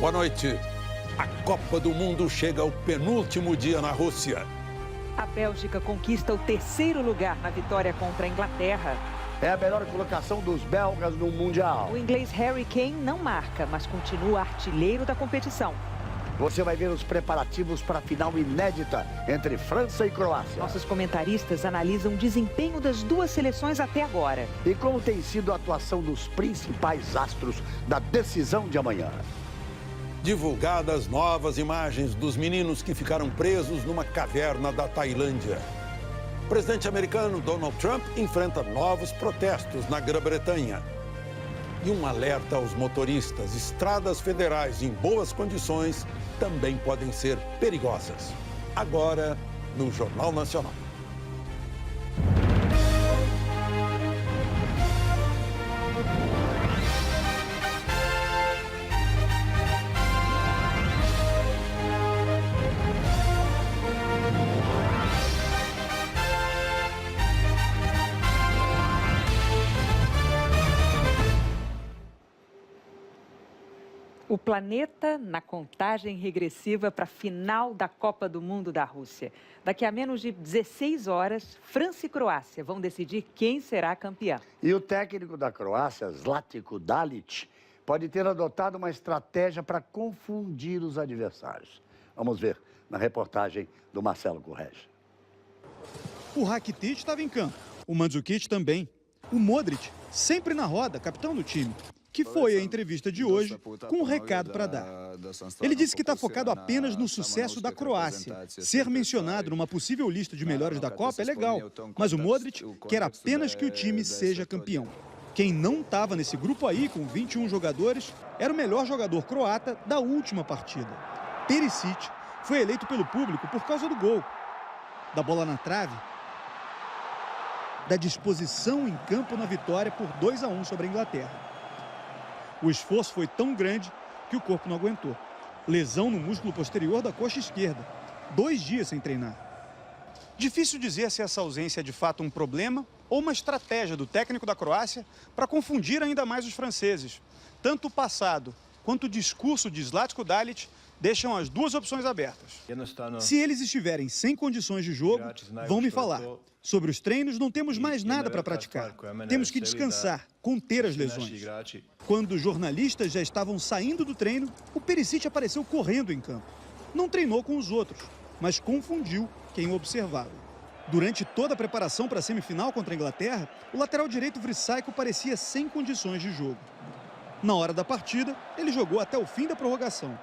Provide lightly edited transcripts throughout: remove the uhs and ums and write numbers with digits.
Boa noite. A Copa do Mundo chega ao penúltimo dia na Rússia. A Bélgica conquista o terceiro lugar na vitória contra a Inglaterra. É a melhor colocação dos belgas no Mundial. O inglês Harry Kane não marca, mas continua artilheiro da competição. Você vai ver os preparativos para a final inédita entre França e Croácia. Nossos comentaristas analisam o desempenho das duas seleções até agora. E como tem sido a atuação dos principais astros da decisão de amanhã. Divulgadas novas imagens dos meninos que ficaram presos numa caverna da Tailândia. O presidente americano Donald Trump enfrenta novos protestos na Grã-Bretanha. E um alerta aos motoristas: estradas federais em boas condições também podem ser perigosas. Agora, no Jornal Nacional. O planeta na contagem regressiva para a final da Copa do Mundo da Rússia. Daqui a menos de 16 horas, França e Croácia vão decidir quem será campeão. E o técnico da Croácia, Zlatko Dalic, pode ter adotado uma estratégia para confundir os adversários. Vamos ver na reportagem do Marcelo Correge. O Rakitic estava em campo, o Mandzukic também. O Modric, sempre na roda, capitão do time, que foi a entrevista de hoje com um recado para dar. Ele disse que está focado apenas no sucesso da Croácia. Ser mencionado numa possível lista de melhores da Copa é legal, mas o Modric quer apenas que o time seja campeão. Quem não estava nesse grupo aí, com 21 jogadores, era o melhor jogador croata da última partida. Perisic foi eleito pelo público por causa do gol, da bola na trave, da disposição em campo na vitória por 2-1 sobre a Inglaterra. O esforço foi tão grande que o corpo não aguentou. Lesão no músculo posterior da coxa esquerda. 2 dias sem treinar. Difícil dizer se essa ausência é de fato um problema ou uma estratégia do técnico da Croácia para confundir ainda mais os franceses. Tanto o passado quanto o discurso de Zlatko Dalic deixam as duas opções abertas. Se eles estiverem sem condições de jogo, vão me falar. Sobre os treinos, não temos mais nada para praticar. Temos que descansar, conter as lesões. Quando os jornalistas já estavam saindo do treino, o Perisic apareceu correndo em campo. Não treinou com os outros, mas confundiu quem o observava. Durante toda a preparação para a semifinal contra a Inglaterra, o lateral direito Vrsaljko parecia sem condições de jogo. Na hora da partida, ele jogou até o fim da prorrogação.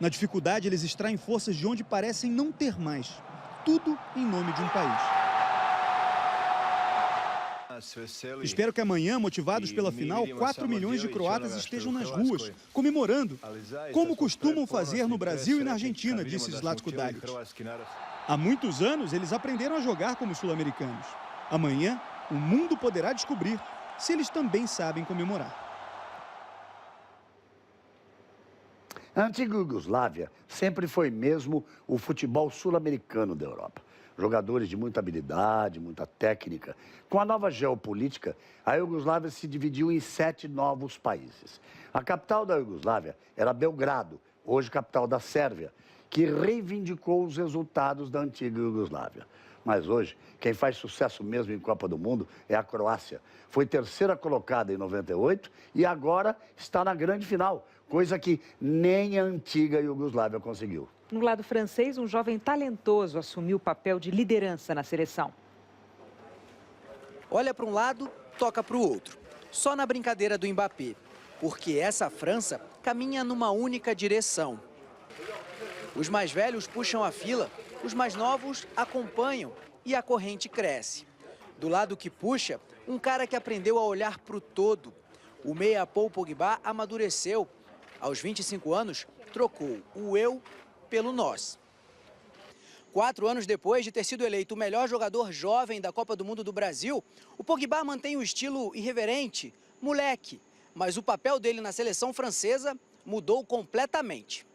Na dificuldade, eles extraem forças de onde parecem não ter mais. Tudo em nome de um país. Espero que amanhã, motivados pela final, 4 milhões de croatas estejam nas ruas, comemorando, como costumam fazer no Brasil e na Argentina, disse Zlatko Dalic. Há muitos anos, eles aprenderam a jogar como sul-americanos. Amanhã, o mundo poderá descobrir se eles também sabem comemorar. A antiga Iugoslávia sempre foi mesmo o futebol sul-americano da Europa. Jogadores de muita habilidade, muita técnica. Com a nova geopolítica, a Iugoslávia se dividiu em 7 novos países. A capital da Iugoslávia era Belgrado, hoje capital da Sérvia, que reivindicou os resultados da antiga Iugoslávia. Mas hoje, quem faz sucesso mesmo em Copa do Mundo é a Croácia. Foi terceira colocada em 98 e agora está na grande final, coisa que nem a antiga Iugoslávia conseguiu. No lado francês, um jovem talentoso assumiu o papel de liderança na seleção. Olha para um lado, toca para o outro. Só na brincadeira do Mbappé. Porque essa França caminha numa única direção. Os mais velhos puxam a fila, os mais novos acompanham e a corrente cresce. Do lado que puxa, um cara que aprendeu a olhar para o todo. O meia Paul Pogba amadureceu. Aos 25 anos, trocou o eu pelo nós. 4 anos depois de ter sido eleito o melhor jogador jovem da Copa do Mundo do Brasil, o Pogba mantém o estilo irreverente, moleque, mas o papel dele na seleção francesa mudou completamente.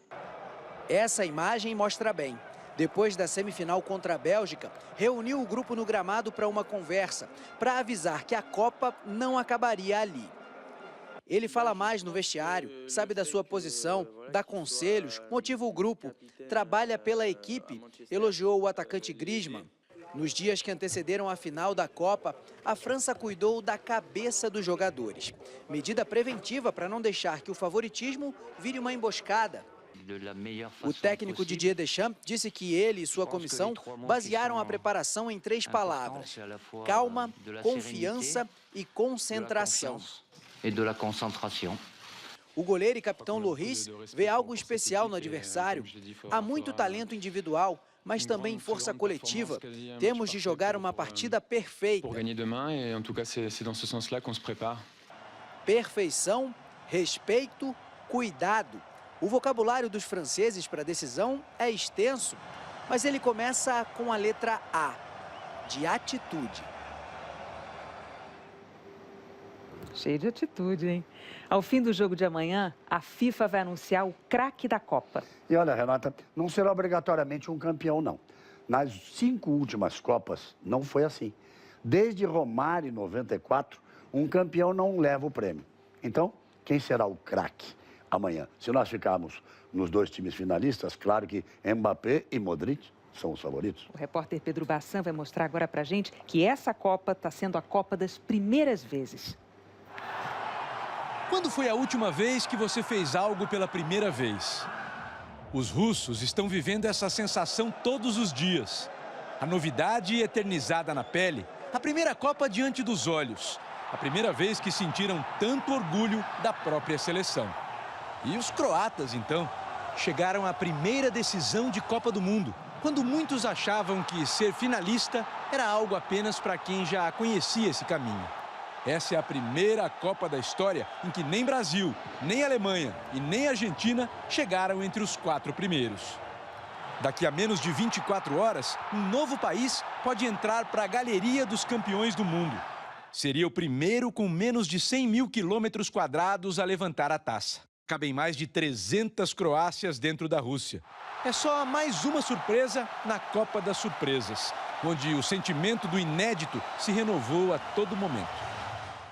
Essa imagem mostra bem. Depois da semifinal contra a Bélgica, reuniu o grupo no gramado para uma conversa, para avisar que a Copa não acabaria ali. Ele fala mais no vestiário, sabe da sua posição, dá conselhos, motiva o grupo, trabalha pela equipe, elogiou o atacante Griezmann. Nos dias que antecederam a final da Copa, a França cuidou da cabeça dos jogadores. Medida preventiva para não deixar que o favoritismo vire uma emboscada. O técnico Didier Deschamps disse que ele e sua comissão basearam a preparação em 3 palavras: calma, confiança e concentração. O goleiro e capitão Lloris vê algo especial no adversário. Há muito talento individual, mas também força coletiva. Temos de jogar uma partida perfeita. Perfeição, respeito, cuidado. O vocabulário dos franceses para a decisão é extenso, mas ele começa com a letra A, de atitude. Cheio de atitude, hein? Ao fim do jogo de amanhã, a FIFA vai anunciar o craque da Copa. E olha, Renata, não será obrigatoriamente um campeão, não. Nas 5 últimas Copas, não foi assim. Desde Romário, em 94, um campeão não leva o prêmio. Então, quem será o craque amanhã? Se nós ficarmos nos 2 times finalistas, claro que Mbappé e Modric são os favoritos. O repórter Pedro Bassan vai mostrar agora pra gente que essa Copa está sendo a Copa das primeiras vezes. Quando foi a última vez que você fez algo pela primeira vez? Os russos estão vivendo essa sensação todos os dias. A novidade eternizada na pele, a primeira Copa diante dos olhos. A primeira vez que sentiram tanto orgulho da própria seleção. E os croatas, então, chegaram à primeira decisão de Copa do Mundo, quando muitos achavam que ser finalista era algo apenas para quem já conhecia esse caminho. Essa é a primeira Copa da história em que nem Brasil, nem Alemanha e nem Argentina chegaram entre os 4 primeiros. Daqui a menos de 24 horas, um novo país pode entrar para a galeria dos campeões do mundo. Seria o primeiro com menos de 100 mil quilômetros quadrados a levantar a taça. Cabem mais de 300 Croácias dentro da Rússia. É só mais uma surpresa na Copa das Surpresas, onde o sentimento do inédito se renovou a todo momento.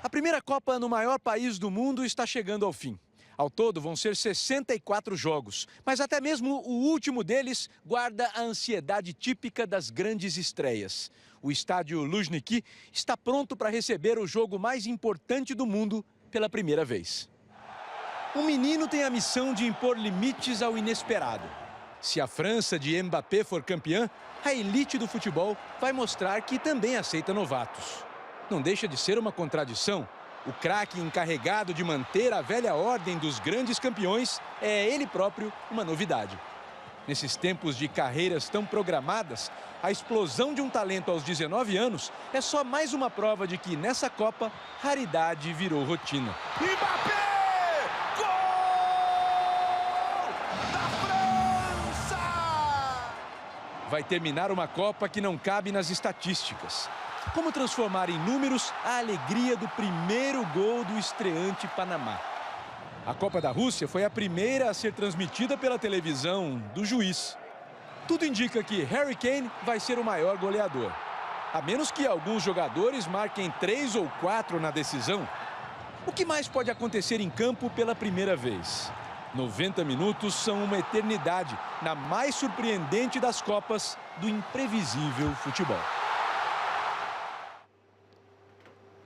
A primeira Copa no maior país do mundo está chegando ao fim. Ao todo vão ser 64 jogos, mas até mesmo o último deles guarda a ansiedade típica das grandes estreias. O estádio Luzhniki está pronto para receber o jogo mais importante do mundo pela primeira vez. Um menino tem a missão de impor limites ao inesperado. Se a França de Mbappé for campeã, a elite do futebol vai mostrar que também aceita novatos. Não deixa de ser uma contradição. O craque encarregado de manter a velha ordem dos grandes campeões é ele próprio uma novidade. Nesses tempos de carreiras tão programadas, a explosão de um talento aos 19 anos é só mais uma prova de que nessa Copa, raridade virou rotina. Mbappé! Vai terminar uma Copa que não cabe nas estatísticas. Como transformar em números a alegria do primeiro gol do estreante Panamá? A Copa da Rússia foi a primeira a ser transmitida pela televisão do juiz. Tudo indica que Harry Kane vai ser o maior goleador. A menos que alguns jogadores marquem 3 ou 4 na decisão. O que mais pode acontecer em campo pela primeira vez? 90 minutos são uma eternidade na mais surpreendente das Copas do imprevisível futebol.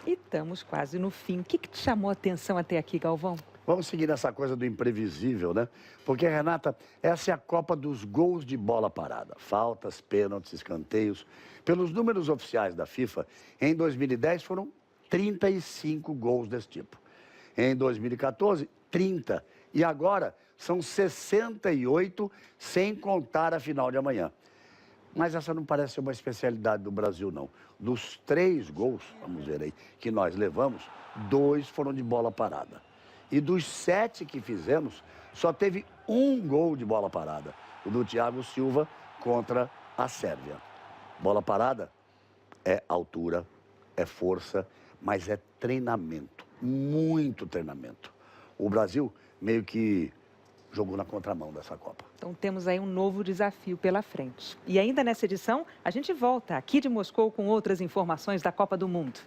E estamos quase no fim. O que te chamou a atenção até aqui, Galvão? Vamos seguir essa coisa do imprevisível, né? Porque, Renata, essa é a Copa dos gols de bola parada. Faltas, pênaltis, escanteios. Pelos números oficiais da FIFA, em 2010 foram 35 gols desse tipo. Em 2014, 30. E agora são 68, sem contar a final de amanhã. Mas essa não parece ser uma especialidade do Brasil, não. Dos 3 gols, vamos ver aí, que nós levamos, 2 foram de bola parada. E dos 7 que fizemos, só teve 1 gol de bola parada. O do Thiago Silva contra a Sérvia. Bola parada é altura, é força, mas é treinamento. Muito treinamento. O Brasil meio que jogou na contramão dessa Copa. Então temos aí um novo desafio pela frente. E ainda nessa edição, a gente volta aqui de Moscou com outras informações da Copa do Mundo.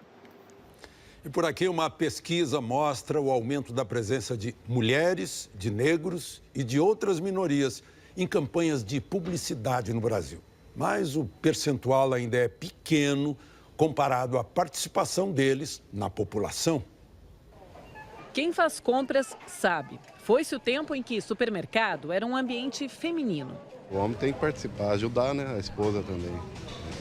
E por aqui uma pesquisa mostra o aumento da presença de mulheres, de negros e de outras minorias em campanhas de publicidade no Brasil. Mas o percentual ainda é pequeno comparado à participação deles na população. Quem faz compras sabe. Foi-se o tempo em que supermercado era um ambiente feminino. O homem tem que participar, ajudar, né? A esposa também,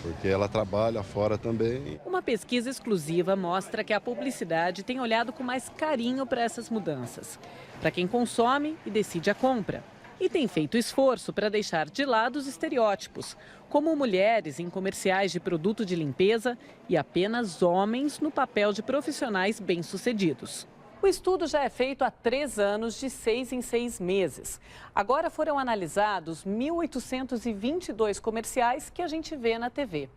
porque ela trabalha fora também. Uma pesquisa exclusiva mostra que a publicidade tem olhado com mais carinho para essas mudanças. Para quem consome e decide a compra. E tem feito esforço para deixar de lado os estereótipos, como mulheres em comerciais de produto de limpeza e apenas homens no papel de profissionais bem-sucedidos. O estudo já é feito há 3 anos, de 6 em 6 meses. Agora foram analisados 1.822 comerciais que a gente vê na TV.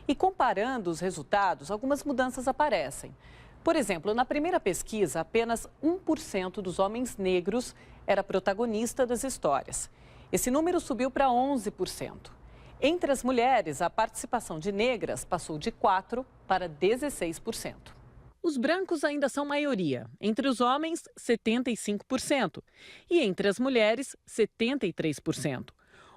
E comparando os resultados, algumas mudanças aparecem. Por exemplo, na primeira pesquisa, apenas 1% dos homens negros era protagonista das histórias. Esse número subiu para 11%. Entre as mulheres, a participação de negras passou de 4% para 16%. Os brancos ainda são maioria. Entre os homens, 75%. E entre as mulheres, 73%.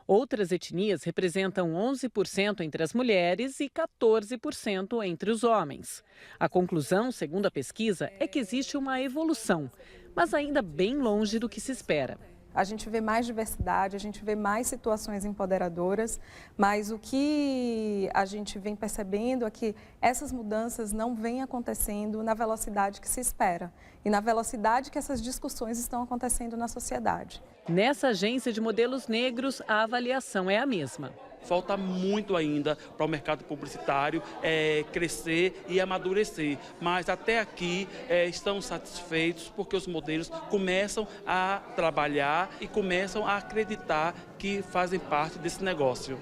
Outras etnias representam 11% entre as mulheres e 14% entre os homens. A conclusão, segundo a pesquisa, é que existe uma evolução, mas ainda bem longe do que se espera. A gente vê mais diversidade, a gente vê mais situações empoderadoras, mas o que a gente vem percebendo é que essas mudanças não vêm acontecendo na velocidade que se espera e na velocidade que essas discussões estão acontecendo na sociedade. Nessa agência de modelos negros, a avaliação é a mesma. Falta muito ainda para o mercado publicitário crescer e amadurecer, mas até aqui estamos satisfeitos porque os modelos começam a trabalhar e começam a acreditar que fazem parte desse negócio.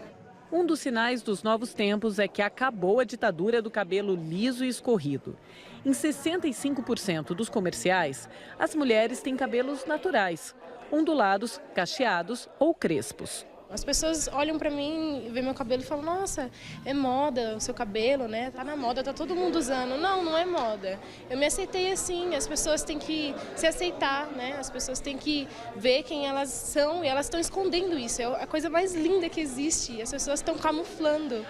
Um dos sinais dos novos tempos é que acabou a ditadura do cabelo liso e escorrido. Em 65% dos comerciais, as mulheres têm cabelos naturais, ondulados, cacheados ou crespos. As pessoas olham para mim, veem meu cabelo e falam, nossa, é moda o seu cabelo, né? Tá na moda, tá todo mundo usando. Não, não é moda. Eu me aceitei assim, as pessoas têm que se aceitar, né? As pessoas têm que ver quem elas são e elas estão escondendo isso. É a coisa mais linda que existe, as pessoas estão camuflando.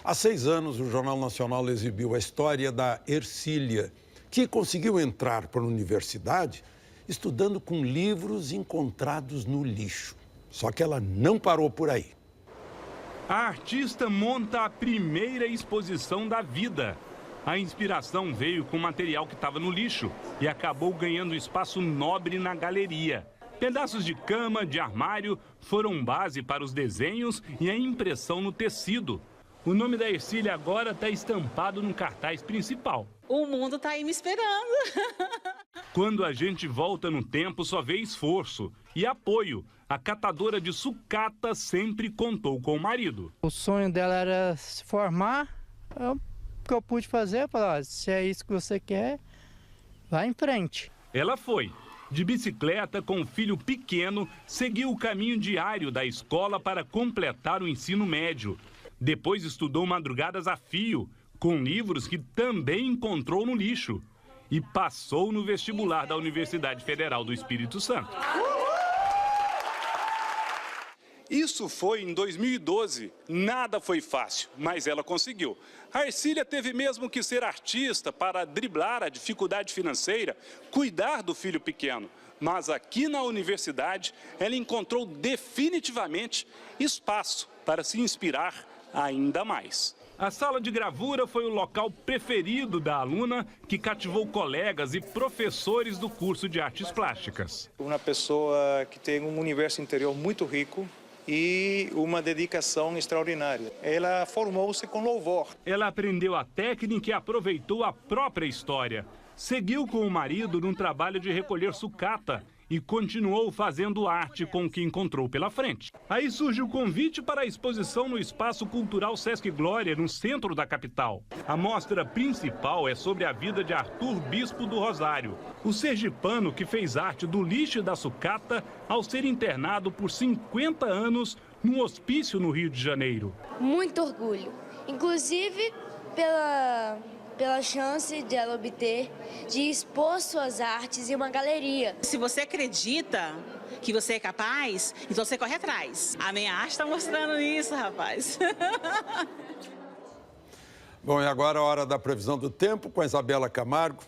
Há 6 anos, o Jornal Nacional exibiu a história da Ercília, que conseguiu entrar para a universidade estudando com livros encontrados no lixo. Só que ela não parou por aí. A artista monta a primeira exposição da vida. A inspiração veio com material que estava no lixo e acabou ganhando espaço nobre na galeria. Pedaços de cama, de armário, foram base para os desenhos e a impressão no tecido. O nome da Ercília agora está estampado no cartaz principal. O mundo está aí me esperando. Quando a gente volta no tempo, só vê esforço e apoio. A catadora de sucata sempre contou com o marido. O sonho dela era se formar. O que eu pude fazer, falar, se é isso que você quer, vá em frente. Ela foi. De bicicleta, com o filho pequeno, seguiu o caminho diário da escola para completar o ensino médio. Depois estudou madrugadas a fio, com livros que também encontrou no lixo. E passou no vestibular da Universidade Federal do Espírito Santo. Isso foi em 2012. Nada foi fácil, mas ela conseguiu. A Ercília teve mesmo que ser artista para driblar a dificuldade financeira, cuidar do filho pequeno. Mas aqui na universidade, ela encontrou definitivamente espaço para se inspirar ainda mais. A sala de gravura foi o local preferido da aluna, que cativou colegas e professores do curso de artes plásticas. Uma pessoa que tem um universo interior muito rico e uma dedicação extraordinária. Ela formou-se com louvor. Ela aprendeu a técnica e aproveitou a própria história. Seguiu com o marido num trabalho de recolher sucata e continuou fazendo arte com o que encontrou pela frente. Aí surge o convite para a exposição no Espaço Cultural Sesc Glória, no centro da capital. A mostra principal é sobre a vida de Arthur Bispo do Rosário, o sergipano que fez arte do lixo e da sucata ao ser internado por 50 anos num hospício no Rio de Janeiro. Muito orgulho, inclusive pela pela chance de ela obter de expor suas artes em uma galeria. Se você acredita que você é capaz, então você corre atrás. A minha arte está mostrando isso, rapaz. Bom, e agora a hora da previsão do tempo com a Isabela Camargo.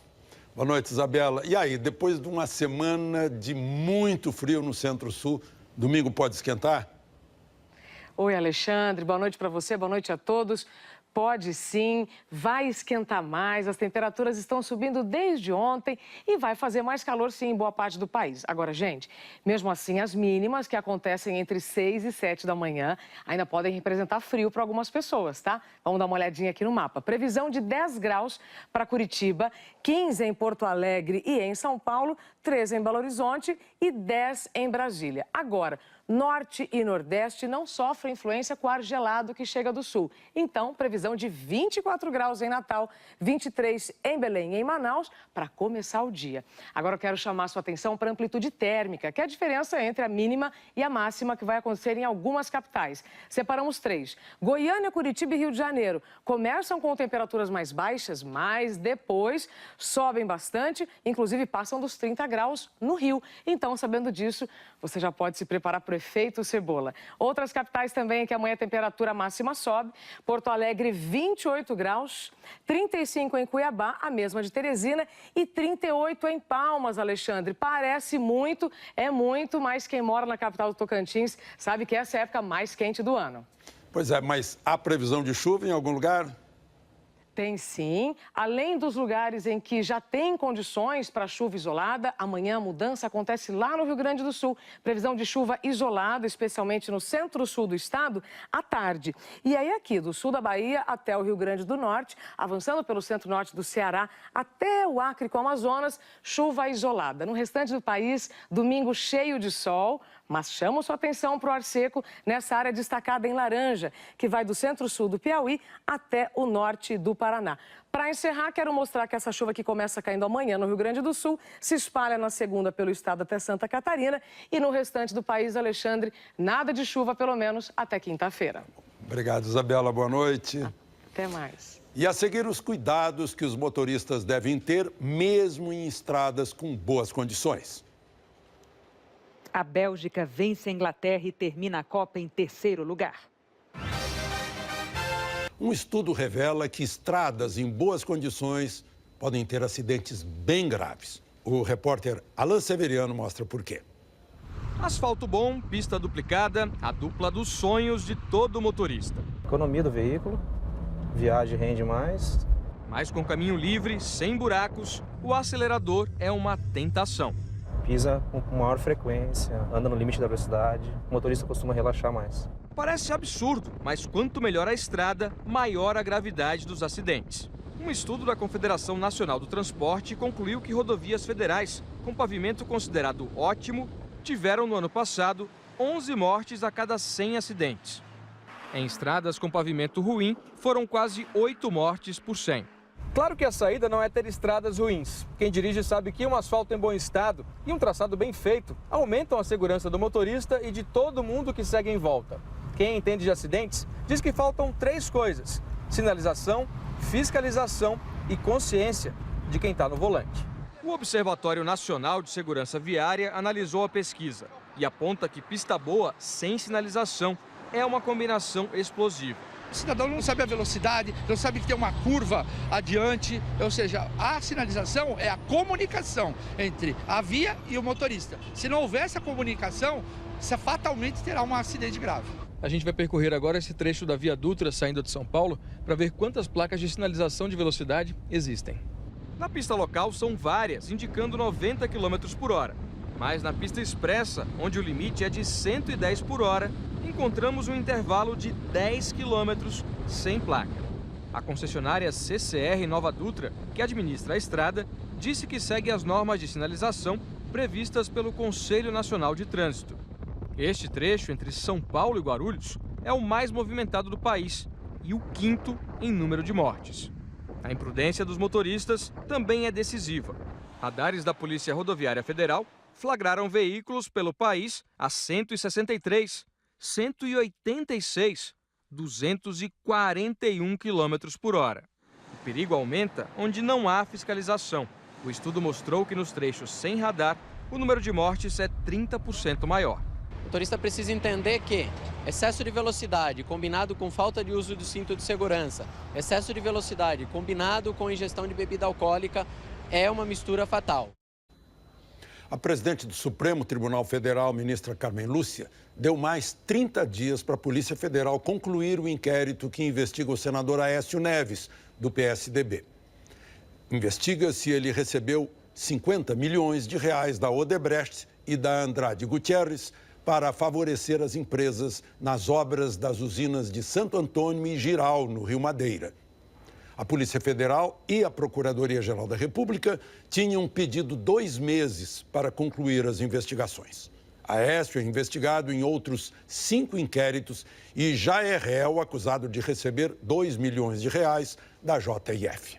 Boa noite, Isabela. E aí, depois de uma semana de muito frio no Centro-Sul, domingo pode esquentar? Oi, Alexandre. Boa noite para você, boa noite a todos. Pode sim, vai esquentar mais, as temperaturas estão subindo desde ontem e vai fazer mais calor sim em boa parte do país. Agora, gente, mesmo assim, as mínimas que acontecem entre 6 e 7 da manhã ainda podem representar frio para algumas pessoas, tá? Vamos dar uma olhadinha aqui no mapa. Previsão de 10 graus para Curitiba, 15 em Porto Alegre e em São Paulo, 13 em Belo Horizonte e 10 em Brasília. Agora, Norte e Nordeste não sofrem influência com o ar gelado que chega do sul. Então, previsão de 24 graus em Natal, 23 em Belém e em Manaus, para começar o dia. Agora eu quero chamar a sua atenção para a amplitude térmica, que é a diferença entre a mínima e a máxima que vai acontecer em algumas capitais. Separamos 3. Goiânia, Curitiba e Rio de Janeiro começam com temperaturas mais baixas, mas depois sobem bastante, inclusive passam dos 30 graus no Rio. Então, sabendo disso, você já pode se preparar para o efeito cebola. Outras capitais também em que amanhã a temperatura máxima sobe. Porto Alegre, 28 graus, 35 em Cuiabá, a mesma de Teresina, e 38 em Palmas, Alexandre. Parece muito, é muito, mas quem mora na capital do Tocantins sabe que essa é a época mais quente do ano. Pois é, mas há previsão de chuva em algum lugar? Tem sim. Além dos lugares em que já tem condições para chuva isolada, amanhã a mudança acontece lá no Rio Grande do Sul. Previsão de chuva isolada, especialmente no centro-sul do estado, à tarde. E aí aqui, do sul da Bahia até o Rio Grande do Norte, avançando pelo centro-norte do Ceará até o Acre com o Amazonas, chuva isolada. No restante do país, domingo cheio de sol, mas chama sua atenção para o ar seco nessa área destacada em laranja, que vai do centro-sul do Piauí até o norte do Paraná. Para encerrar, quero mostrar que essa chuva que começa caindo amanhã no Rio Grande do Sul se espalha na segunda pelo estado até Santa Catarina e no restante do país, Alexandre, nada de chuva pelo menos até quinta-feira. Obrigado, Isabela. Boa noite. Até mais. E a seguir, os cuidados que os motoristas devem ter, mesmo em estradas com boas condições. A Bélgica vence a Inglaterra e termina a Copa em terceiro lugar. Um estudo revela que estradas em boas condições podem ter acidentes bem graves. O repórter Alan Severiano mostra por quê. Asfalto bom, pista duplicada, a dupla dos sonhos de todo motorista. Economia do veículo, viagem rende mais. Mas com caminho livre, sem buracos, o acelerador é uma tentação. Pisa com maior frequência, anda no limite da velocidade, o motorista costuma relaxar mais. Parece absurdo, mas quanto melhor a estrada, maior a gravidade dos acidentes. Um estudo da Confederação Nacional do Transporte concluiu que rodovias federais com pavimento considerado ótimo tiveram no ano passado 11 mortes a cada 100 acidentes. Em estradas com pavimento ruim, foram quase 8 mortes por 100. Claro que a saída não é ter estradas ruins. Quem dirige sabe que um asfalto em bom estado e um traçado bem feito aumentam a segurança do motorista e de todo mundo que segue em volta. Quem entende de acidentes diz que faltam 3 coisas: sinalização, fiscalização e consciência de quem está no volante. O Observatório Nacional de Segurança Viária analisou a pesquisa e aponta que pista boa sem sinalização é uma combinação explosiva. O cidadão não sabe a velocidade, não sabe que tem uma curva adiante, ou seja, a sinalização é a comunicação entre a via e o motorista. Se não houver essa comunicação, você fatalmente terá um acidente grave. A gente vai percorrer agora esse trecho da Via Dutra saindo de São Paulo para ver quantas placas de sinalização de velocidade existem. Na pista local são várias, indicando 90 km por hora. Mas na pista expressa, onde o limite é de 110 por hora, encontramos um intervalo de 10 quilômetros sem placa. A concessionária CCR Nova Dutra, que administra a estrada, disse que segue as normas de sinalização previstas pelo Conselho Nacional de Trânsito. Este trecho entre São Paulo e Guarulhos é o mais movimentado do país e o 5º em número de mortes. A imprudência dos motoristas também é decisiva. Radares da Polícia Rodoviária Federal flagraram veículos pelo país a 163, 186, 241 km por hora. perigo aumenta onde não há fiscalização. O estudo mostrou que nos trechos sem radar, o número de mortes é 30% maior. O motorista precisa entender que excesso de velocidade combinado com falta de uso do cinto de segurança, excesso de velocidade combinado com ingestão de bebida alcoólica é uma mistura fatal. A presidente do Supremo Tribunal Federal, ministra Carmen Lúcia, deu mais 30 dias para a Polícia Federal concluir o inquérito que investiga o senador Aécio Neves, do PSDB. Investiga se ele recebeu 50 milhões de reais da Odebrecht e da Andrade Gutierrez para favorecer as empresas nas obras das usinas de Santo Antônio e Jirau, no Rio Madeira. A Polícia Federal e a Procuradoria-Geral da República tinham pedido 2 meses para concluir as investigações. Aécio é investigado em outros 5 inquéritos e já é réu acusado de receber 2 milhões de reais da JF.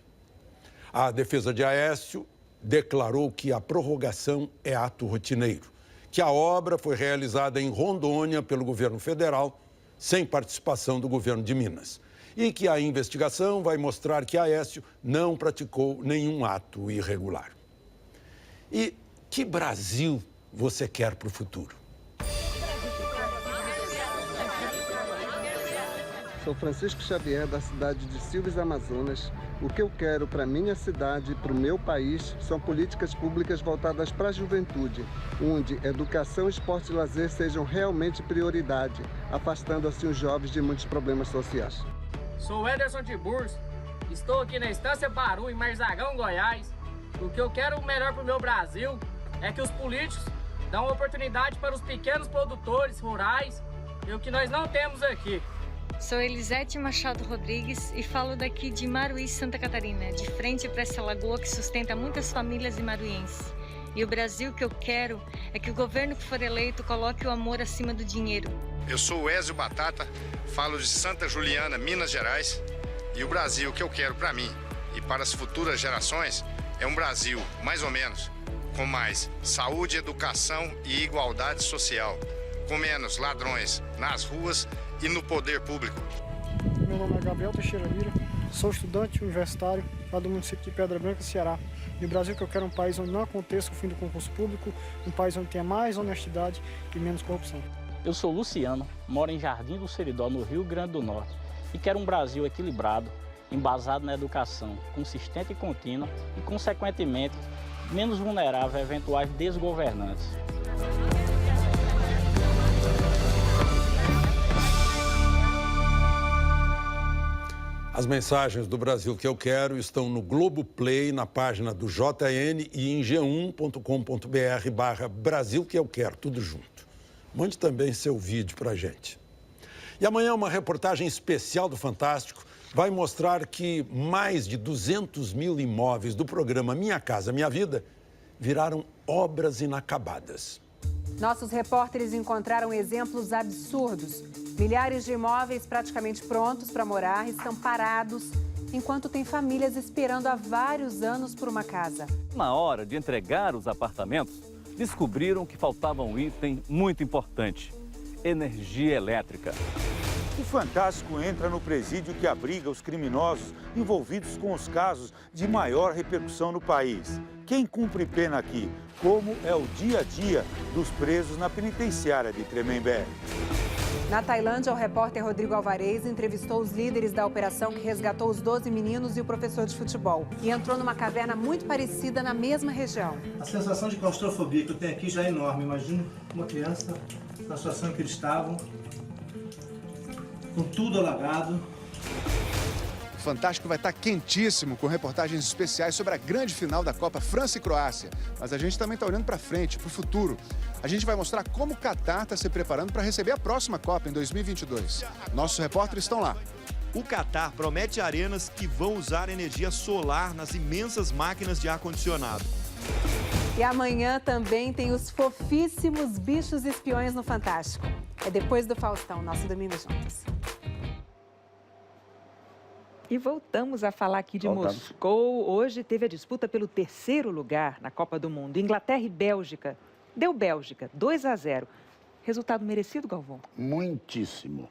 A defesa de Aécio declarou que a prorrogação é ato rotineiro, que a obra foi realizada em Rondônia pelo governo federal, sem participação do governo de Minas, e que a investigação vai mostrar que Aécio não praticou nenhum ato irregular. E que Brasil você quer para o futuro? Sou Francisco Xavier, da cidade de Silves, Amazonas. O que eu quero para minha cidade e para o meu país são políticas públicas voltadas para a juventude, onde educação, esporte e lazer sejam realmente prioridade, afastando assim os jovens de muitos problemas sociais. Sou Ederson Tiburcio, estou aqui na Estância Baru, em Marzagão, Goiás. O que eu quero melhor para o meu Brasil é que os políticos dão oportunidade para os pequenos produtores rurais e o que nós não temos aqui. Sou Elisete Machado Rodrigues e falo daqui de Maruí, Santa Catarina, de frente para essa lagoa que sustenta muitas famílias imaruienses. E o Brasil que eu quero é que o governo que for eleito coloque o amor acima do dinheiro. Eu sou o Ézio Batata, falo de Santa Juliana, Minas Gerais. E o Brasil que eu quero para mim e para as futuras gerações é um Brasil, mais ou menos, com mais saúde, educação e igualdade social, com menos ladrões nas ruas e no poder público. Meu nome é Gabriel Teixeira Lira, sou estudante universitário lá do município de Pedra Branca, Ceará. E o Brasil que eu quero é um país onde não aconteça o fim do concurso público, um país onde tenha mais honestidade e menos corrupção. Eu sou Luciano, moro em Jardim do Seridó, no Rio Grande do Norte, e quero um Brasil equilibrado, embasado na educação, consistente e contínua e, consequentemente, menos vulnerável a eventuais desgovernantes. As mensagens do Brasil que eu quero estão no Globoplay, na página do JN e em g1.com.br/Brasil que eu quero, tudo junto. Mande também seu vídeo para a gente. E amanhã uma reportagem especial do Fantástico vai mostrar que mais de 200 mil imóveis do programa Minha Casa Minha Vida viraram obras inacabadas. Nossos repórteres encontraram exemplos absurdos. Milhares de imóveis praticamente prontos para morar estão parados, enquanto tem famílias esperando há vários anos por uma casa. Na hora de entregar os apartamentos, descobriram que faltava um item muito importante: energia elétrica. O Fantástico entra no presídio que abriga os criminosos envolvidos com os casos de maior repercussão no país. Quem cumpre pena aqui? Como é o dia a dia dos presos na penitenciária de Tremembé? Na Tailândia, o repórter Rodrigo Alvarez entrevistou os líderes da operação que resgatou os 12 meninos e o professor de futebol. E entrou numa caverna muito parecida na mesma região. A sensação de claustrofobia que eu tenho aqui já é enorme. Imagina uma criança na situação que eles estavam, com tudo alagado. O Fantástico vai estar quentíssimo, com reportagens especiais sobre a grande final da Copa França e Croácia. Mas a gente também está olhando para frente, para o futuro. A gente vai mostrar como o Catar está se preparando para receber a próxima Copa em 2022. Nossos repórteres estão lá. O Catar promete arenas que vão usar energia solar nas imensas máquinas de ar-condicionado. E amanhã também tem os fofíssimos bichos espiões no Fantástico. É depois do Faustão, nosso Domingo Juntos. E voltamos a falar aqui de Moscou. Hoje teve a disputa pelo 3º lugar na Copa do Mundo. Inglaterra e Bélgica. Deu Bélgica, 2-0. Resultado merecido, Galvão? Muitíssimo.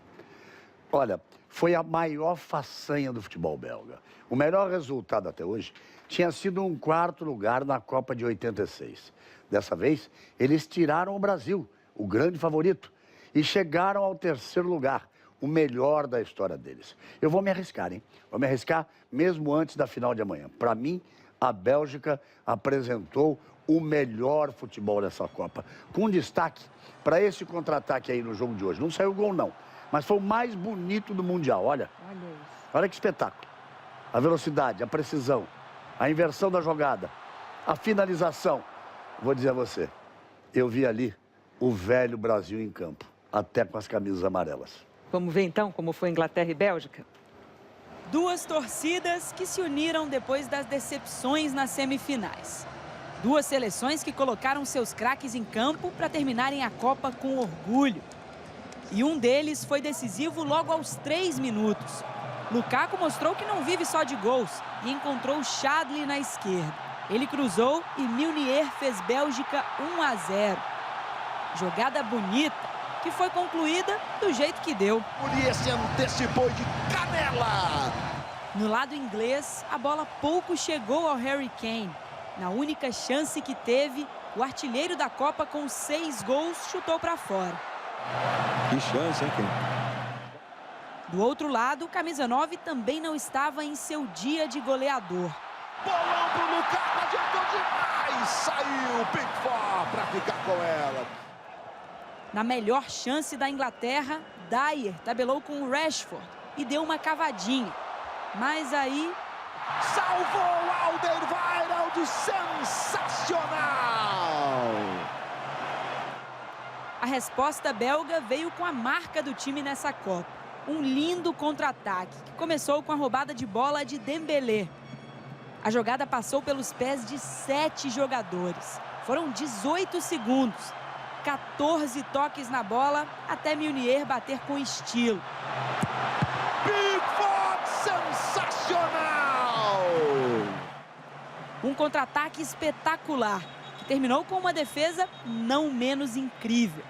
Olha, foi a maior façanha do futebol belga. O melhor resultado até hoje tinha sido um 4º lugar na Copa de 86. Dessa vez, eles tiraram o Brasil, o grande favorito, e chegaram ao 3º lugar, o melhor da história deles. Eu vou me arriscar, hein? Vou me arriscar mesmo antes da final de amanhã. Para mim, a Bélgica apresentou o melhor futebol dessa Copa, com destaque para esse contra-ataque aí no jogo de hoje. Não saiu gol, não, mas foi o mais bonito do Mundial. Olha que espetáculo. A velocidade, a precisão, a inversão da jogada, a finalização. Vou dizer a você, eu vi ali o velho Brasil em campo, até com as camisas amarelas. Vamos ver então como foi Inglaterra e Bélgica? Duas torcidas que se uniram depois das decepções nas semifinais. Duas seleções que colocaram seus craques em campo para terminarem a Copa com orgulho. E um deles foi decisivo logo aos 3 minutos. Lukaku mostrou que não vive só de gols e encontrou Chadli na esquerda. Ele cruzou e Meunier fez Bélgica 1-0. Jogada bonita, que foi concluída do jeito que deu. Meunier se antecipou de canela. No lado inglês, a bola pouco chegou ao Harry Kane. Na única chance que teve, o artilheiro da Copa com 6 gols chutou para fora. Que chance, hein, Kane? Do outro lado, o camisa 9 também não estava em seu dia de goleador. Bolão pro Lukaku, adiantou demais. Saiu Pickford para ficar com ela. Na melhor chance da Inglaterra, Dyer tabelou com o Rashford e deu uma cavadinha. Mas aí... salvou Alderweireld, sensacional! A resposta belga veio com a marca do time nessa Copa. Um lindo contra-ataque, que começou com a roubada de bola de Dembélé. A jogada passou pelos pés de 7 jogadores. Foram 18 segundos. 14 toques na bola, até Meunier bater com estilo. Pickford, sensacional! Um contra-ataque espetacular, que terminou com uma defesa não menos incrível.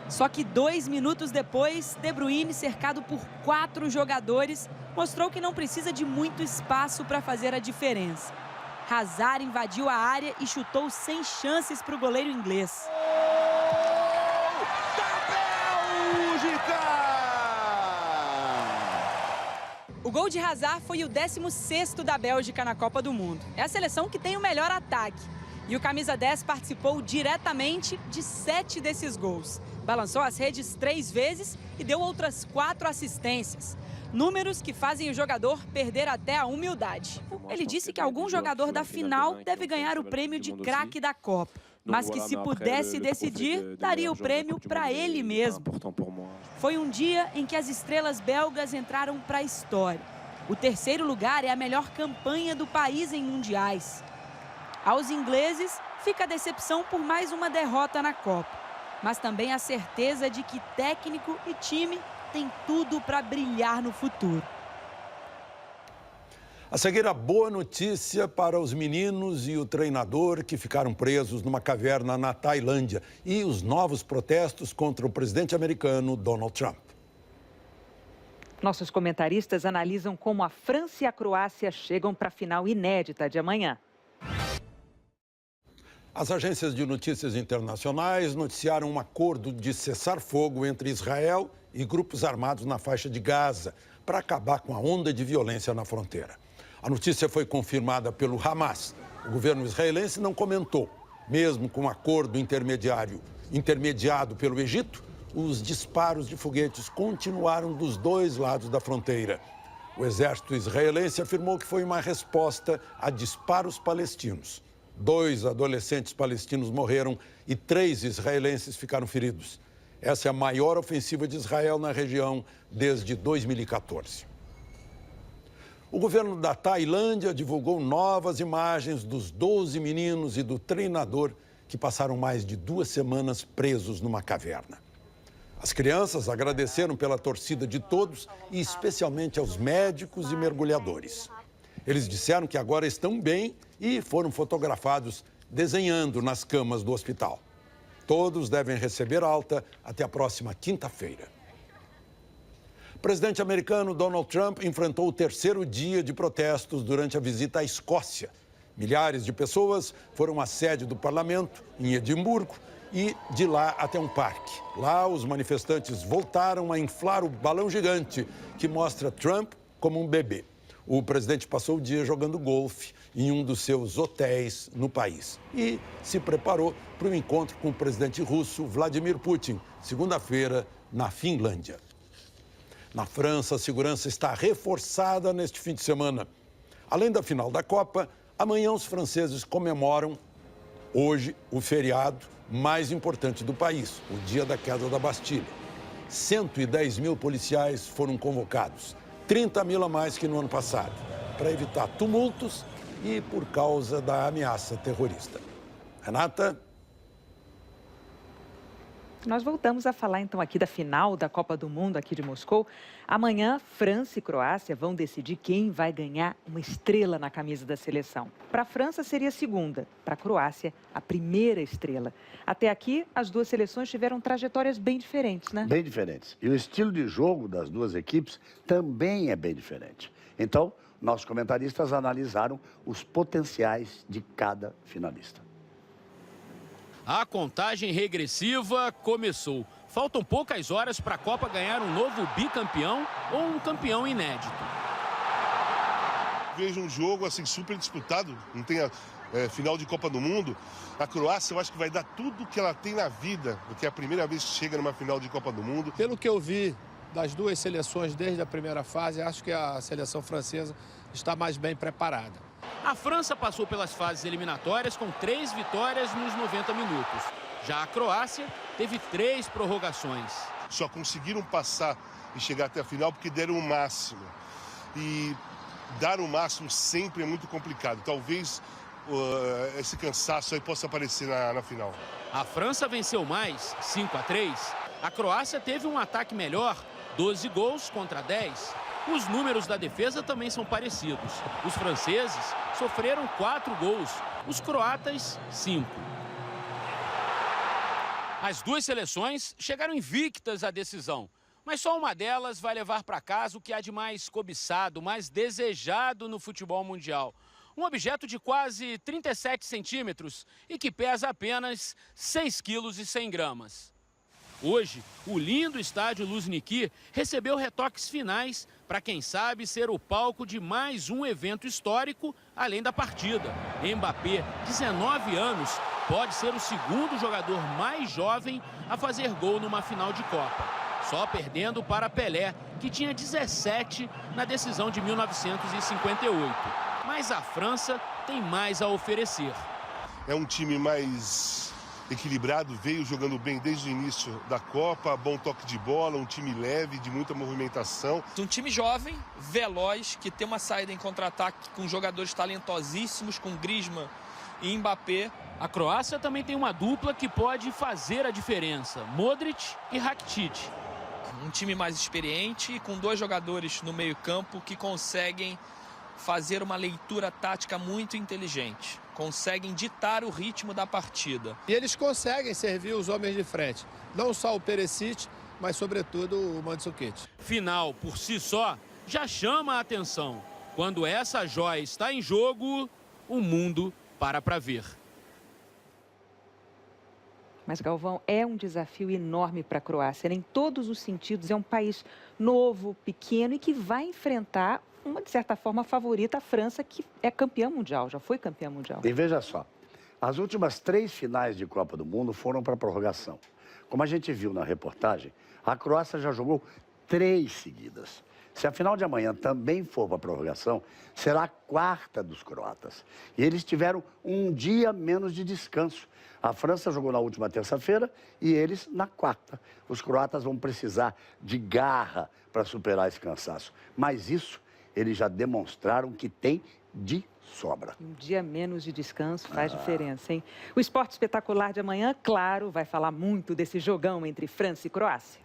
Só que 2 minutos depois, De Bruyne, cercado por 4 jogadores, mostrou que não precisa de muito espaço para fazer a diferença. Hazard invadiu a área e chutou sem chances para o goleiro inglês. O gol de Hazard foi o 16º da Bélgica na Copa do Mundo. É a seleção que tem o melhor ataque. E o camisa 10 participou diretamente de 7 desses gols. Balançou as redes 3 vezes e deu outras 4 assistências. Números que fazem o jogador perder até a humildade. Ele disse que algum jogador da final deve ganhar o prêmio de craque da Copa. Mas que se pudesse decidir, daria o prêmio para ele mesmo. Foi um dia em que as estrelas belgas entraram para a história. O 3º lugar é a melhor campanha do país em mundiais. Aos ingleses, fica a decepção por mais uma derrota na Copa. Mas também a certeza de que técnico e time tem tudo para brilhar no futuro. A seguir, a boa notícia para os meninos e o treinador que ficaram presos numa caverna na Tailândia e os novos protestos contra o presidente americano Donald Trump. Nossos comentaristas analisam como a França e a Croácia chegam para a final inédita de amanhã. As agências de notícias internacionais noticiaram um acordo de cessar-fogo entre Israel e grupos armados na faixa de Gaza para acabar com a onda de violência na fronteira. A notícia foi confirmada pelo Hamas. O governo israelense não comentou. Mesmo com um acordo intermediado pelo Egito, os disparos de foguetes continuaram dos 2 lados da fronteira. O exército israelense afirmou que foi uma resposta a disparos palestinos. 2 adolescentes palestinos morreram e 3 israelenses ficaram feridos. Essa é a maior ofensiva de Israel na região desde 2014. O governo da Tailândia divulgou novas imagens dos 12 meninos e do treinador que passaram mais de 2 semanas presos numa caverna. As crianças agradeceram pela torcida de todos e especialmente aos médicos e mergulhadores. Eles disseram que agora estão bem e foram fotografados desenhando nas camas do hospital. Todos devem receber alta até a próxima quinta-feira. O presidente americano Donald Trump enfrentou o terceiro dia de protestos durante a visita à Escócia. Milhares de pessoas foram à sede do parlamento, em Edimburgo, e de lá até um parque. Lá, os manifestantes voltaram a inflar o balão gigante que mostra Trump como um bebê. O presidente passou o dia jogando golfe em um dos seus hotéis no país e se preparou para o encontro com o presidente russo Vladimir Putin, segunda-feira, na Finlândia. Na França, a segurança está reforçada neste fim de semana. Além da final da Copa, amanhã os franceses comemoram, hoje, o feriado mais importante do país, o dia da queda da Bastilha. 110 mil policiais foram convocados, 30 mil a mais que no ano passado, para evitar tumultos e por causa da ameaça terrorista. Renata? Nós voltamos a falar então aqui da final da Copa do Mundo aqui de Moscou. Amanhã, França e Croácia vão decidir quem vai ganhar uma estrela na camisa da seleção. Para a França seria a segunda, para a Croácia a primeira estrela. Até aqui, as duas seleções tiveram trajetórias bem diferentes, né? Bem diferentes. E o estilo de jogo das duas equipes também é bem diferente. Então, nossos comentaristas analisaram os potenciais de cada finalista. A contagem regressiva começou. Faltam poucas horas para a Copa ganhar um novo bicampeão ou um campeão inédito. Vejo um jogo assim super disputado, não tem final de Copa do Mundo. A Croácia eu acho que vai dar tudo que ela tem na vida, porque é a primeira vez que chega numa final de Copa do Mundo. Pelo que eu vi das duas seleções desde a primeira fase, acho que a seleção francesa está mais bem preparada. A França passou pelas fases eliminatórias com 3 vitórias nos 90 minutos. Já a Croácia teve 3 prorrogações. Só conseguiram passar e chegar até a final porque deram o máximo. E dar o máximo sempre é muito complicado. Talvez esse cansaço aí possa aparecer na final. A França venceu mais, 5-3. A Croácia teve um ataque melhor, 12 gols contra 10. Os números da defesa também são parecidos. Os franceses sofreram 4 gols, os croatas 5. As duas seleções chegaram invictas à decisão, mas só uma delas vai levar para casa o que há de mais cobiçado, mais desejado no futebol mundial. Um objeto de quase 37 centímetros e que pesa apenas 6,1 kg. Hoje, o lindo estádio Luzhniki recebeu retoques finais para, quem sabe, ser o palco de mais um evento histórico, além da partida. Mbappé, 19 anos, pode ser o segundo jogador mais jovem a fazer gol numa final de Copa. Só perdendo para Pelé, que tinha 17 na decisão de 1958. Mas a França tem mais a oferecer. É um time mais equilibrado, veio jogando bem desde o início da Copa, bom toque de bola, um time leve, de muita movimentação. Um time jovem, veloz, que tem uma saída em contra-ataque com jogadores talentosíssimos, com Griezmann e Mbappé. A Croácia também tem uma dupla que pode fazer a diferença, Modric e Rakitic. Um time mais experiente e com 2 jogadores no meio-campo que conseguem fazer uma leitura tática muito inteligente. Conseguem ditar o ritmo da partida. E eles conseguem servir os homens de frente. Não só o Perisic, mas sobretudo o Mandzukic. Final por si só já chama a atenção. Quando essa joia está em jogo, o mundo para ver. Mas, Galvão, é um desafio enorme para a Croácia, né? Em todos os sentidos. É um país novo, pequeno e que vai enfrentar uma, de certa forma, favorita, a França, que é campeã mundial, já foi campeã mundial. E veja só, as últimas 3 finais de Copa do Mundo foram para a prorrogação. Como a gente viu na reportagem, a Croácia já jogou 3 seguidas. Se a final de amanhã também for para a prorrogação, será a 4ª dos croatas. E eles tiveram um dia menos de descanso. A França jogou na última terça-feira e eles na 4ª. Os croatas vão precisar de garra para superar esse cansaço. Mas isso eles já demonstraram que tem de sobra. Um dia menos de descanso faz diferença, hein? O Esporte Espetacular de amanhã, claro, vai falar muito desse jogão entre França e Croácia.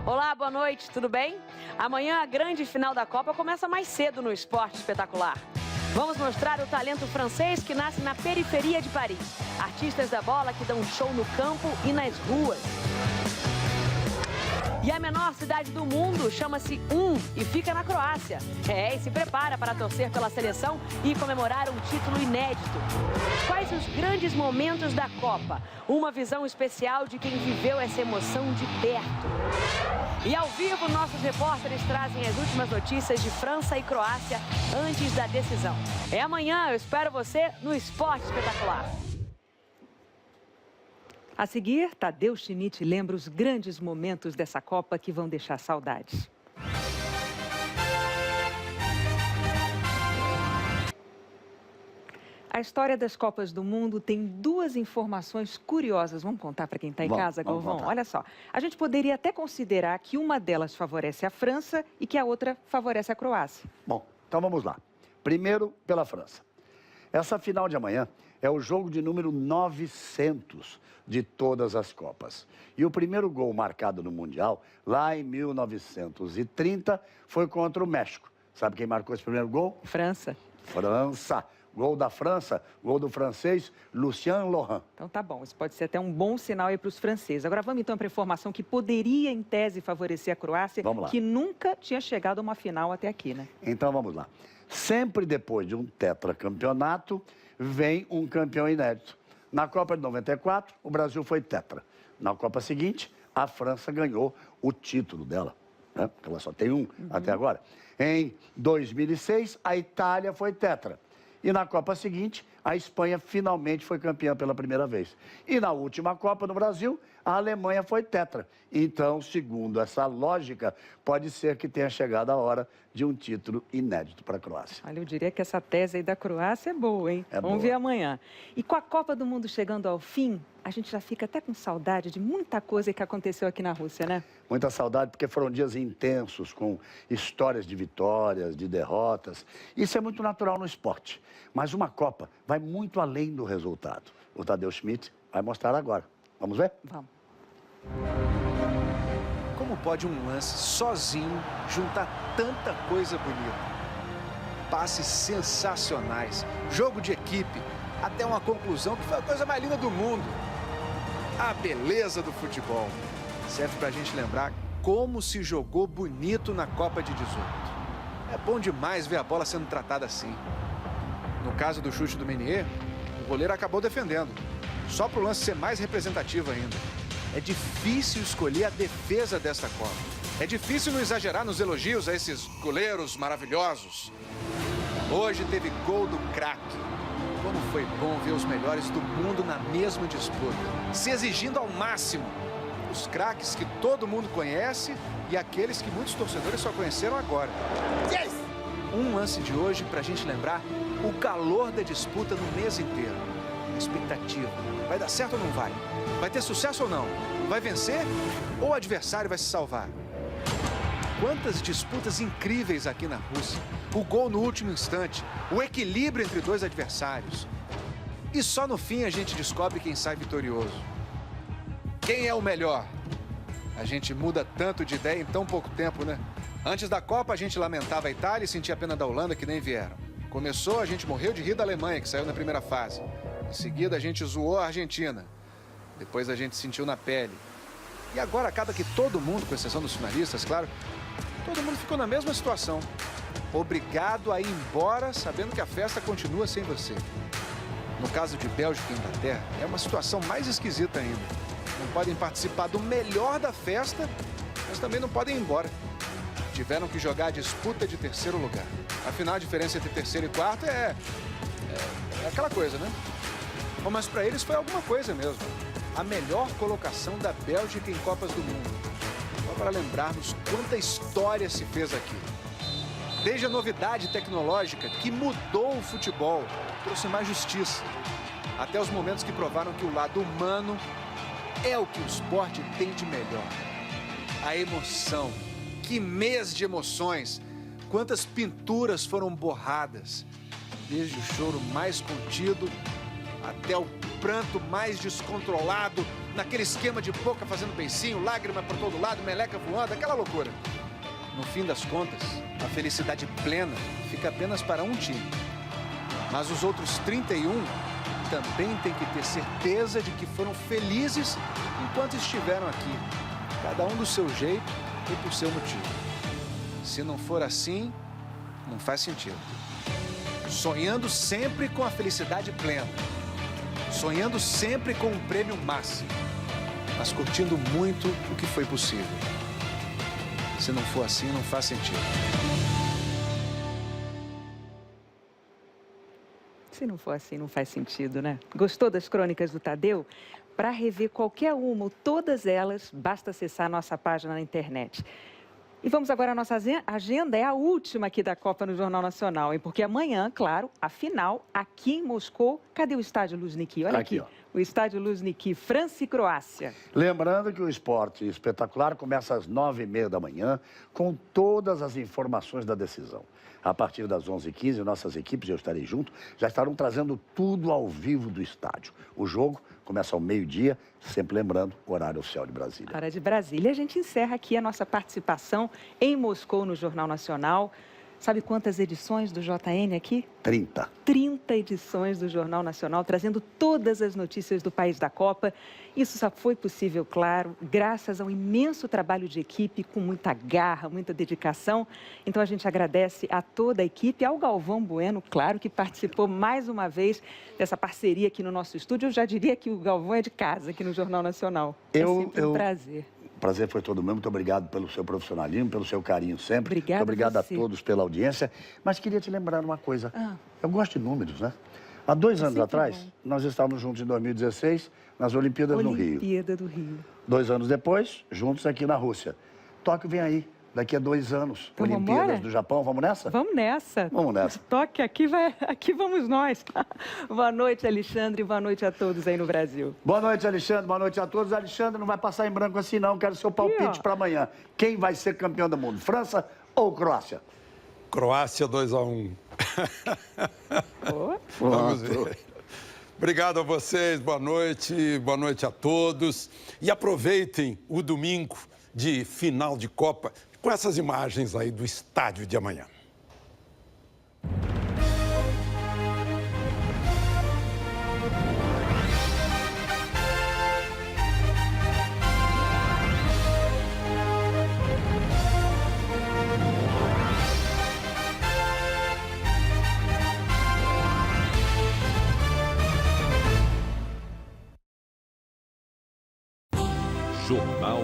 Olá, boa noite, tudo bem? Amanhã a grande final da Copa começa mais cedo no Esporte Espetacular. Vamos mostrar o talento francês que nasce na periferia de Paris. Artistas da bola que dão show no campo e nas ruas. E a menor cidade do mundo chama-se e fica na Croácia. E se prepara para torcer pela seleção e comemorar um título inédito. Quais os grandes momentos da Copa? Uma visão especial de quem viveu essa emoção de perto. E ao vivo, nossos repórteres trazem as últimas notícias de França e Croácia antes da decisão. É amanhã, eu espero você no Esporte Espetacular. A seguir, Tadeu Schmidt lembra os grandes momentos dessa Copa que vão deixar saudades. A história das Copas do Mundo tem duas informações curiosas. Vamos contar para quem está em casa, Galvão? Olha só, a gente poderia até considerar que uma delas favorece a França e que a outra favorece a Croácia. Bom, então vamos lá. Primeiro, pela França. Essa final de amanhã é o jogo de número 900 de todas as Copas. E o primeiro gol marcado no Mundial, lá em 1930, foi contra o México. Sabe quem marcou esse primeiro gol? França. França. Gol da França, gol do francês, Lucien Laurent. Então tá bom, isso pode ser até um bom sinal aí para os franceses. Agora vamos então para a informação que poderia, em tese, favorecer a Croácia, que nunca tinha chegado a uma final até aqui, né? Então vamos lá. Sempre depois de um tetracampeonato, vem um campeão inédito. Na Copa de 94, o Brasil foi tetra. Na Copa seguinte, a França ganhou o título dela, né? Porque ela só tem um até agora. Em 2006, a Itália foi tetra. E na Copa seguinte, a Espanha finalmente foi campeã pela primeira vez. E na última Copa no Brasil, a Alemanha foi tetra. Então, segundo essa lógica, pode ser que tenha chegado a hora de um título inédito para a Croácia. Olha, eu diria que essa tese aí da Croácia é boa, hein? Vamos ver amanhã. E com a Copa do Mundo chegando ao fim, a gente já fica até com saudade de muita coisa que aconteceu aqui na Rússia, né? Muita saudade, porque foram dias intensos, com histórias de vitórias, de derrotas. Isso é muito natural no esporte. Mas uma Copa vai muito além do resultado. O Tadeu Schmidt vai mostrar agora. Vamos ver? Vamos. Como pode um lance sozinho juntar tanta coisa bonita? Passes sensacionais, jogo de equipe, até uma conclusão que foi a coisa mais linda do mundo. A beleza do futebol serve pra gente lembrar como se jogou bonito na Copa de 18. É bom demais ver a bola sendo tratada assim. No caso do chute do Meunier, o goleiro acabou defendendo, só pro lance ser mais representativo ainda. É difícil escolher a defesa desta Copa. É difícil não exagerar nos elogios a esses goleiros maravilhosos. Hoje teve gol do craque. Como foi bom ver os melhores do mundo na mesma disputa, se exigindo ao máximo. Os craques que todo mundo conhece e aqueles que muitos torcedores só conheceram agora. Yes! Um lance de hoje pra gente lembrar o calor da disputa no mês inteiro. A expectativa. Vai dar certo ou não vai? Vai ter sucesso ou não? Vai vencer ou o adversário vai se salvar? Quantas disputas incríveis aqui na Rússia. O gol no último instante, o equilíbrio entre dois adversários. E só no fim a gente descobre quem sai vitorioso. Quem é o melhor? A gente muda tanto de ideia em tão pouco tempo, né? Antes da Copa a gente lamentava a Itália e sentia pena da Holanda que nem vieram. Começou, a gente morreu de rir da Alemanha, que saiu na primeira fase. Em seguida a gente zoou a Argentina. Depois a gente sentiu na pele. E agora acaba que todo mundo, com exceção dos finalistas, claro, todo mundo ficou na mesma situação. Obrigado a ir embora sabendo que a festa continua sem você. No caso de Bélgica e Inglaterra, é uma situação mais esquisita ainda. Não podem participar do melhor da festa, mas também não podem ir embora. Tiveram que jogar a disputa de terceiro lugar. Afinal, a diferença entre terceiro e quarto é aquela coisa, né? Bom, mas para eles foi alguma coisa mesmo. A melhor colocação da Bélgica em Copas do Mundo. Só para lembrarmos quanta história se fez aqui. Desde a novidade tecnológica que mudou o futebol, trouxe mais justiça, até os momentos que provaram que o lado humano é o que o esporte tem de melhor. A emoção. Que mês de emoções. Quantas pinturas foram borradas. Desde o choro mais contido até o pranto mais descontrolado, naquele esquema de boca fazendo beicinho, lágrima para todo lado, meleca voando, aquela loucura. No fim das contas, a felicidade plena fica apenas para um time. Mas os outros 31 também têm que ter certeza de que foram felizes enquanto estiveram aqui. Cada um do seu jeito e por seu motivo. Se não for assim, não faz sentido. Sonhando sempre com a felicidade plena. Sonhando sempre com um prêmio máximo. Mas curtindo muito o que foi possível. Se não for assim, não faz sentido. Se não for assim, não faz sentido, né? Gostou das crônicas do Tadeu? Para rever qualquer uma ou todas elas, basta acessar a nossa página na internet. E vamos agora à nossa agenda, é a última aqui da Copa no Jornal Nacional, hein? Porque amanhã, claro, a final aqui em Moscou. Cadê o estádio Luzhniki? Olha aqui, o estádio Luzhniki, França e Croácia. Lembrando que o Esporte Espetacular começa às 9h30 da manhã, com todas as informações da decisão. A partir das 11h15, nossas equipes, eu estarei junto, já estarão trazendo tudo ao vivo do estádio. O jogo começa ao meio-dia, sempre lembrando o horário oficial de Brasília. Hora de Brasília. A gente encerra aqui a nossa participação em Moscou no Jornal Nacional. Sabe quantas edições do JN aqui? 30. 30 edições do Jornal Nacional, trazendo todas as notícias do país da Copa. Isso só foi possível, claro, graças ao imenso trabalho de equipe, com muita garra, muita dedicação. Então, a gente agradece a toda a equipe, ao Galvão Bueno, claro, que participou mais uma vez dessa parceria aqui no nosso estúdio. Eu já diria que o Galvão é de casa aqui no Jornal Nacional. É sempre um prazer. O prazer foi todo meu. Muito obrigado pelo seu profissionalismo, pelo seu carinho sempre. Obrigada. Muito obrigado a você. todos pela audiência. Mas queria te lembrar uma coisa. Eu gosto de números, né? Há 2 anos atrás, nós estávamos juntos em 2016, nas Olimpíadas no Rio. Olimpíada do Rio. 2 anos depois, juntos aqui na Rússia. Tóquio vem aí, daqui a 2 anos. Então, Olimpíadas vambora? do Japão, vamos nessa? Vamos nessa. Vamos nessa. Toque aqui, aqui vamos nós. Boa noite, Alexandre. Boa noite a todos aí no Brasil. Boa noite, Alexandre. Boa noite a todos. Alexandre, não vai passar em branco assim, não. Quero seu palpite para amanhã. Quem vai ser campeão do mundo? França ou Croácia? Croácia 2-1. Vamos ver. Obrigado a vocês, boa noite a todos. E aproveitem o domingo de final de Copa com essas imagens aí do estádio de amanhã. Jornal